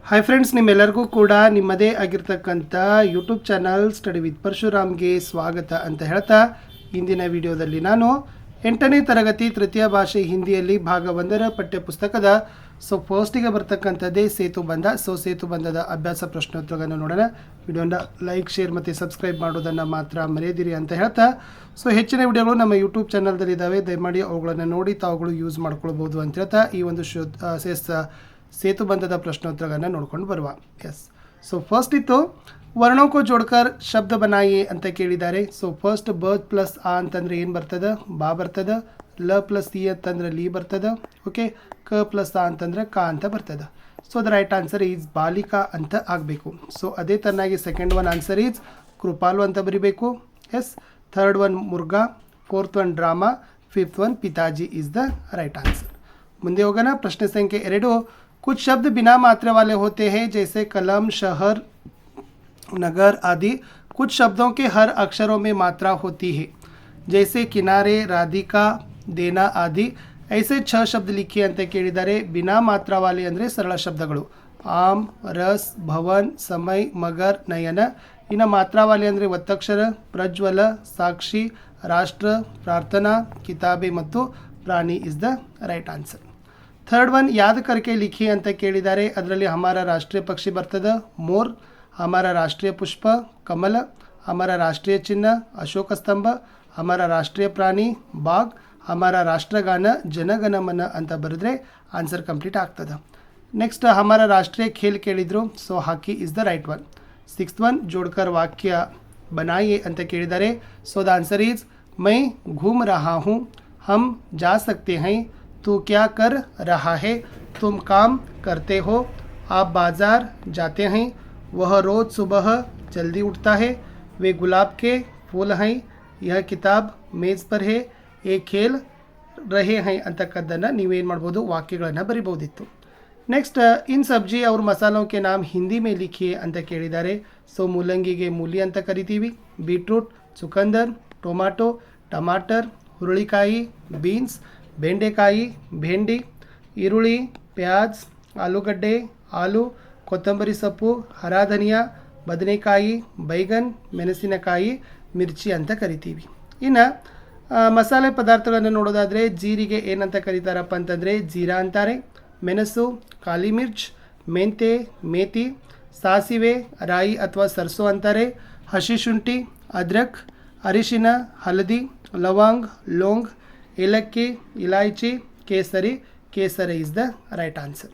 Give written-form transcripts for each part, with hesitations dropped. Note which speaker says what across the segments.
Speaker 1: Hi friends, ನಿಮ್ಮೆಲ್ಲರಿಗೂ ಕೂಡ ನಿಮ್ಮದೇ ಆಗಿರ್ತಕ್ಕಂಥ ಯೂಟ್ಯೂಬ್ ಚಾನಲ್ ಸ್ಟಡಿ ವಿತ್ ಪರಶುರಾಮ್ಗೆ ಸ್ವಾಗತ ಅಂತ ಹೇಳ್ತಾ, ಇಂದಿನ ವಿಡಿಯೋದಲ್ಲಿ ನಾನು 8ನೇ ತರಗತಿ ತೃತೀಯ ಭಾಷೆ ಹಿಂದಿಯಲ್ಲಿ ಭಾಗ 1ರ ಪಠ್ಯಪುಸ್ತಕದ ಫಸ್ಟಿಗೆ ಬರ್ತಕ್ಕಂಥದ್ದೇ ಸೇತುಬಂಧ. ಸೇತುಬಂಧದ ಅಭ್ಯಾಸ ಪ್ರಶ್ನೋತ್ತರಗಳನ್ನು ನೋಡೋಣ. ವಿಡಿಯೋನ ಲೈಕ್, ಶೇರ್ ಮತ್ತು ಸಬ್ಸ್ಕ್ರೈಬ್ ಮಾಡೋದನ್ನು ಮಾತ್ರ ಮರೆಯದಿರಿ ಅಂತ ಹೇಳ್ತಾ, ಹೆಚ್ಚಿನ ವಿಡಿಯೋಗಳು ನಮ್ಮ ಯೂಟ್ಯೂಬ್ ಚಾನಲ್ದಲ್ಲಿ ಇದ್ದಾವೆ. ದಯಮಾಡಿ ಅವುಗಳನ್ನು ನೋಡಿ ತಾವುಗಳು ಯೂಸ್ ಮಾಡ್ಕೊಳ್ಬೋದು ಅಂತ ಹೇಳ್ತಾ ಈ ಒಂದು ಸೇತುಬಂಧದ ಪ್ರಶ್ನೋತ್ತರಗಳನ್ನು ನೋಡ್ಕೊಂಡು ಬರುವ. ಫಸ್ಟ್ ಇತ್ತು ವರ್ಣೋ ಕೋ ಜೋಡ್ಕರ್ ಶಬ್ದ ಬನಾಯಿ ಅಂತ ಕೇಳಿದ್ದಾರೆ. ಫಸ್ಟ್ ಬ ಪ್ಲಸ್ ಆ ಅಂತಂದರೆ ಏನು ಬರ್ತದೆ? ಬಾ ಬರ್ತದೆ. ಲ ಪ್ಲಸ್ ಇ ಅಂತಂದ್ರೆ ಲೀ ಬರ್ತದೆ. ಓಕೆ, ಕ ಪ್ಲಸ್ ಆ ಅಂತಂದ್ರೆ ಕ ಅಂತ ಬರ್ತದೆ. The right answer is balika ಅಂತ ಆಗಬೇಕು. ಅದೇ ತರನಾಗಿ second one answer is kripalu ಅಂತ ಬರಿಬೇಕು. Third one murga, fourth one drama, fifth one pitaji is the right answer. ಮುಂದೆ ಹೋಗೋಣ. ಪ್ರಶ್ನೆ ಸಂಖ್ಯೆ 2. कुछ शब्द बिना मात्रा वाले होते हैं जैसे कलम, शहर, नगर आदि. कुछ शब्दों के हर अक्षरों में मात्रा होती है जैसे किनारे, राधिका, देना आदि. ऐसे 6 शब्द लिखिए ಅಂತ ಕೇಳಿದ್ದಾರೆ. ಬಿನಾ ಮಾತ್ರಾ ವಾಲೆ ಅಂದರೆ ಸರಳ ಶಬ್ದಗಳು. ಆಮ್, ರಸ್, ಭವನ್, ಸಮಯ್, ಮಗರ್, ನಯನ. ಇನ್ನು ಮಾತ್ರಾ ವಾಲೆ ಅಂದರೆ ಒತ್ತಕ್ಷರ, ಪ್ರಜ್ವಲ, ಸಾಕ್ಷಿ, ರಾಷ್ಟ್ರ, ಪ್ರಾರ್ಥನಾ, ಕಿತಾಬೆ ಮತ್ತು ಪ್ರಾಣಿ is the right answer. Third one ಯಾದ್ ಕರ್ಕೆ ಲಿಖಿ ಅಂತ ಕೇಳಿದ್ದಾರೆ. ಅದರಲ್ಲಿ ಹಮಾರ ರಾಷ್ಟ್ರೀಯ ಪಕ್ಷಿ ಬರ್ತದೆ ಮೋರ್, ಹಮಾರ ರಾಷ್ಟ್ರೀಯ ಪುಷ್ಪ ಕಮಲ, ಹಮಾರ ರಾಷ್ಟ್ರೀಯ ಚಿಹ್ನ ಅಶೋಕ ಸ್ತಂಭ, ಹಮಾರ ರಾಷ್ಟ್ರೀಯ ಪ್ರಾಣಿ ಬಾಗ್, ಹಮಾರ ರಾಷ್ಟ್ರಗಾನ ಜನಗಣಮನ ಅಂತ ಬರೆದ್ರೆ ಆನ್ಸರ್ ಕಂಪ್ಲೀಟ್ ಆಗ್ತದೆ. ನೆಕ್ಸ್ಟ್ ಹಮಾರ ರಾಷ್ಟ್ರೀಯ ಖೇಲ್ ಕೇಳಿದರು. Hockey is the right one. Sixth one ಜೋಡ್ಕರ್ ವಾಕ್ಯ ಬನಾಯೆ ಅಂತ ಕೇಳಿದ್ದಾರೆ. ದ ಆನ್ಸರ್ ಈಸ್ ಮೈ ಘೂಮ್ ರಹಾ ಹೂँ, ಹಮ್ ಜಾ ಸಕ್ತೆ ಹೈ, तू क्या कर रहा है, तुम काम करते हो, आप बाज़ार जाते हैं, वह रोज़ सुबह जल्दी उठता है, वे गुलाब के फूल हैं, यह किताब मेज़ पर है, ये खेल रहे हैं ಅಂತಕ್ಕದ್ದನ್ನು ನೀವೇನು ಮಾಡ್ಬೋದು, ವಾಕ್ಯಗಳನ್ನು ಬರಿಬೋದಿತ್ತು. ನೆಕ್ಸ್ಟ್ ಇನ್ ಸಬ್ಜಿ ಅವ್ರ ಮಸಾಲೋं के नाम ಹಿಂದಿ में लिखिए ಅಂತ ಕೇಳಿದ್ದಾರೆ. ಮೂಲಂಗಿಗೆ ಮೂಲಿ ಅಂತ ಕರಿತೀವಿ. ಬೀಟ್ರೂಟ್, ಚುಕಂದರ್, ಟೊಮಾಟೊ, ಟಮಾಟರ್, ಹುರುಳಿಕಾಯಿ, ಬೀನ್ಸ್, ಬೆಂಡೆಕಾಯಿ, ಭೇಂಡಿ, ಈರುಳ್ಳಿ, ಪ್ಯಾಜ್, ಆಲೂಗಡ್ಡೆ, ಆಲೂ, ಕೊತ್ತಂಬರಿ ಸೊಪ್ಪು, ಹರಾ ಧನಿಯಾ, ಬದನೆಕಾಯಿ, ಬೈಗನ್, ಮೆಣಸಿನಕಾಯಿ, ಮಿರ್ಚಿ ಅಂತ ಕರಿತೀವಿ. ಇನ್ನು ಮಸಾಲೆ ಪದಾರ್ಥಗಳನ್ನು ನೋಡೋದಾದರೆ ಜೀರಿಗೆ ಏನಂತ ಕರೀತಾರಪ್ಪ ಅಂತಂದರೆ ಜೀರಾ ಅಂತಾರೆ. ಮೆಣಸು, ಕಾಲಿ ಮಿರ್ಚ್, ಮೆಂತೆ, ಮೇಥಿ, ಸಾಸಿವೆ, ರಾಯಿ ಅಥವಾ ಸರ್ಸೋ ಅಂತಾರೆ. ಹಸಿ ಶುಂಠಿ, ಅದ್ರಕ್, ಅರಿಶಿನ, ಹಳದಿ, ಲವಂಗ್, ಲೋಂಗ್, ಏಲಕ್ಕಿ, ಇಲಾಯ್ಚಿ, ಕೇಸರಿ. Kesari is the right answer.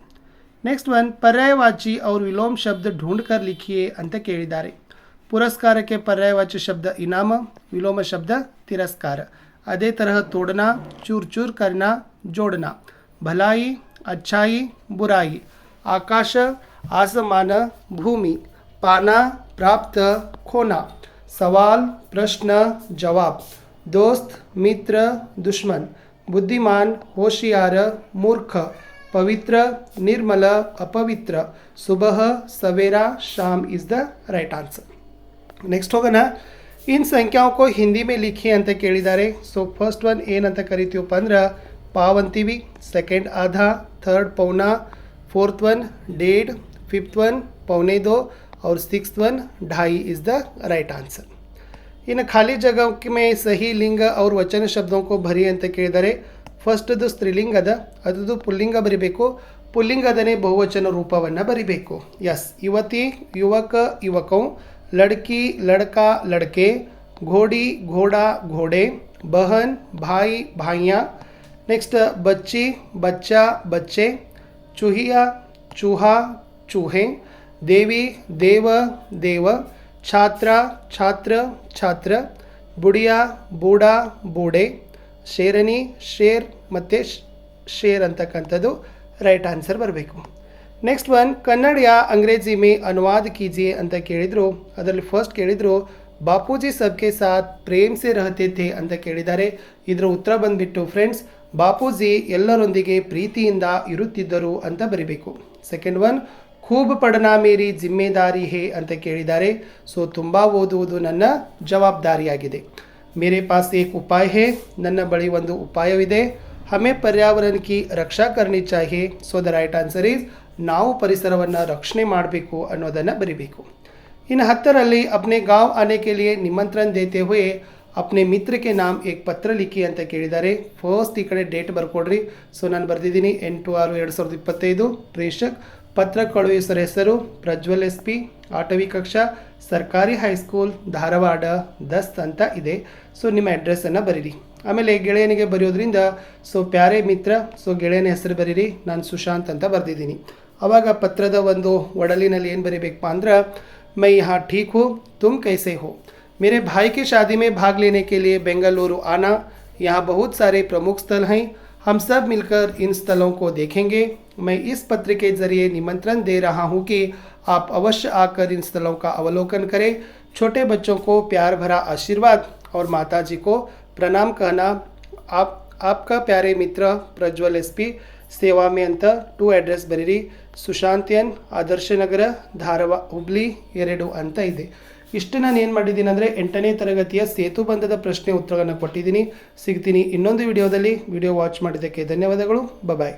Speaker 1: Next one ಪರ್ಯಾಯವಾಚಿ और ವಿಲೋಮ್ ಶಬ್ದ ढूंढ कर लिखिए ಅಂತ ಕೇಳಿದ್ದಾರೆ. ಪುರಸ್ಕಾರಕ್ಕೆ ಪರ್ಯಾಯವಾಚಿ ಶಬ್ದ ಇನಾಮ, ವಿಲೋಮ ಶಬ್ದ ತಿರಸ್ಕಾರ. ಅದೇ ತರಹ ತೋಡನಾ, ಚೂರ್ ಚೂರ್ ಕರ್ನಾ, ಜೋಡನಾ. ಭಲಾಯಿ, अच्छाई, बुराई. आकाश, आसमान, भूमि. पाना, प्राप्त, खोना. सवाल, प्रश्न, जवाब. दोस्त, मित्र, दुश्मन. बुद्धिमान, होशियार, मूर्ख. पवित्र, निर्मल, अपवित्र. सुबह, सवेरा, शाम is the right answer. Next होगा इन संख्याओं को हिंदी में लिखिए ಅಂತ ಕೇಳಿದ್ದಾರೆ. ಫಸ್ಟ್ ಒನ್ ಏನಂತ ಕರಿತೀವಪ್ಪ ಅಂದ್ರೆ ಪಾವ್ ಅಂತೀವಿ. ಸೆಕೆಂಡ್ ಆಧಾ, ಥರ್ಡ್ ಪೌನಾ, फोर्थ वन डेढ़, फिफ्थ वन पौने दो और सिक्स्थ वन ढाई इज़ द राइट आंसर. इन खाली जगह में सही लिंग और वचन शब्दों को भरी ಅಂತ ಕೇಳಿದರೆ. ಫಸ್ಟ್ದು ಸ್ತ್ರೀಲಿಂಗ ಅದ, ಅದದು ಪುಲ್ಲಿಂಗ ಬರಿಬೇಕು. ಪುಲ್ಲಿಂಗದನೇ ಬಹುವಚನ ರೂಪವನ್ನು ಬರಿಬೇಕು. ಯುವತಿ, ಯುವಕ, ಯುವಕೌ. लड़की, लड़का, लड़के. घोड़ी, घोड़ा, घोड़े. बहन, भाई, भाइयाँ. नेक्स्ट बच्ची, बच्चा, बच्चे. चूहिया, चूहा, चूहे. देवी, देव, देव. छात्रा, छात्र, छात्र. बुढ़िया, बूढ़ा, बूढ़े. शेरनी, शेर ಮತ್ತು ಶೇರ್ ಅಂತಕ್ಕಂಥದ್ದು ರೈಟ್ ಆನ್ಸರ್ ಬರಬೇಕು. ನೆಕ್ಸ್ಟ್ ಒನ್ ಕನ್ನಡ ಯಾ ಅಂಗ್ರೇಜಿ ಮೇ ಅನುವಾದ ಕೀಜಿಯೆ ಅಂತ ಕೇಳಿದರು. ಅದರಲ್ಲಿ ಫಸ್ಟ್ ಕೇಳಿದರು ಬಾಪೂಜಿ ಸಬ್ಕೆ ಸಾಥ್ ಪ್ರೇಮ್ ಸೆ ರಹತೆ ಥೆ ಅಂತ ಕೇಳಿದ್ದಾರೆ. ಇದರ ಉತ್ತರ ಬಂದುಬಿಟ್ಟು ಫ್ರೆಂಡ್ಸ್ ಬಾಪೂಜಿ ಎಲ್ಲರೊಂದಿಗೆ ಪ್ರೀತಿಯಿಂದ ಇರುತ್ತಿದ್ದರು ಅಂತ ಬರಿಬೇಕು. ಸೆಕೆಂಡ್ ಒನ್ ಖೂಬ್ ಪಡನಾ ಮೇರಿ ಜಿಮ್ಮೆದಾರಿ ಹೇ ಅಂತ ಕೇಳಿದ್ದಾರೆ. ತುಂಬ ಓದುವುದು ನನ್ನ ಜವಾಬ್ದಾರಿಯಾಗಿದೆ. ಮೇರೆ ಪಾಸ್ ಏಕ್ ಉಪಾಯ ಹೇ, ನನ್ನ ಬಳಿ ಒಂದು ಉಪಾಯವಿದೆ. ಹಮೇ ಪರ್ಯಾವರಣ ಕಿ ರಕ್ಷಾ ಕರ್ನಿ ಚಾಹಿಯೆ. ದ ರೈಟ್ ಆನ್ಸರ್ ಈಸ್ ನಾವು ಪರಿಸರವನ್ನು ರಕ್ಷಣೆ ಮಾಡಬೇಕು ಅನ್ನೋದನ್ನು ಬರಿಬೇಕು. ಇನ್ನು 10ರಲ್ಲಿ ಅಪ್ನೆ ಗಾಂವ್ ಆನೆ ಕೆ ಲಿಯೆ ನಿಮಂತ್ರಣ ದೇತೆ ಹುಯೆ ಅಪ್ನೆ ಮಿತ್ರಕ್ಕೆ ನಾಮ್ ಏಕ್ ಪತ್ರ ಲಿಖಿ ಅಂತ ಕೇಳಿದ್ದಾರೆ. ಫಸ್ಟ್ ಈ ಕಡೆ ಡೇಟ್ ಬರ್ಕೊಡ್ರಿ. ಸೊ ನಾನು ಬರೆದಿದ್ದೀನಿ 8/6/2025. ಪ್ರೇಷಕ್ ಪತ್ರ ಕಳುಹಿಸರ ಹೆಸರು ಪ್ರಜ್ವಲ್ SP, 8ವಿ ಕಕ್ಷಾ, ಸರ್ಕಾರಿ ಹೈಸ್ಕೂಲ್, ಧಾರವಾಡ 10 ಅಂತ ಇದೆ. ಸೊ ನಿಮ್ಮ ಅಡ್ರೆಸ್ಸನ್ನು ಬರೀರಿ. ಆಮೇಲೆ ಗೆಳೆಯನಿಗೆ ಬರೆಯೋದ್ರಿಂದ ಸೊ ಪ್ಯಾರೆ ಮಿತ್ರ, ಸೊ ಗೆಳೆಯನ ಹೆಸರು ಬರೀರಿ. ನಾನು ಸುಶಾಂತ್ ಅಂತ ಬರೆದಿದ್ದೀನಿ. ಆವಾಗ ಪತ್ರದ ಒಂದು ಒಡಲಿನಲ್ಲಿ ಏನು ಬರೀಬೇಕಪ್ಪ ಅಂದ್ರೆ, मैं यहाँ ठीक हूँ, तुम कैसे हो? मेरे भाई की शादी में भाग लेने के लिए बेंगलुरु आना. यहाँ बहुत सारे प्रमुख स्थल हैं. हम सब मिलकर इन स्थलों को देखेंगे. मैं इस पत्र के जरिए निमंत्रण दे रहा हूँ कि आप अवश्य आकर इन स्थलों का अवलोकन करें. छोटे बच्चों को प्यार भरा आशीर्वाद और माताजी को प्रणाम कहना. आपका प्यारे मित्र प्रज्वल SP, ಸೇವಾ ಮೇ ಅಂತ 2 ಅಡ್ರೆಸ್ ಬರೀರಿ. ಸುಶಾಂತ್ ಎನ್, ಆದರ್ಶ ನಗರ, ಧಾರವಾಡ, ಹುಬ್ಳಿ 2 ಅಂತ ಇದೆ. ಇಷ್ಟು ನಾನು ಏನು ಮಾಡಿದ್ದೀನಿ ಅಂದರೆ 8ನೇ ತರಗತಿಯ ಸೇತುಬಂಧದ ಪ್ರಶ್ನೆ ಉತ್ತರಗಳನ್ನು ಕೊಟ್ಟಿದ್ದೀನಿ. ಸಿಗ್ತೀನಿ ಇನ್ನೊಂದು ವಿಡಿಯೋದಲ್ಲಿ. ವಿಡಿಯೋ ವಾಚ್ ಮಾಡಿದ್ದಕ್ಕೆ ಧನ್ಯವಾದಗಳು. ಬಾಯ್.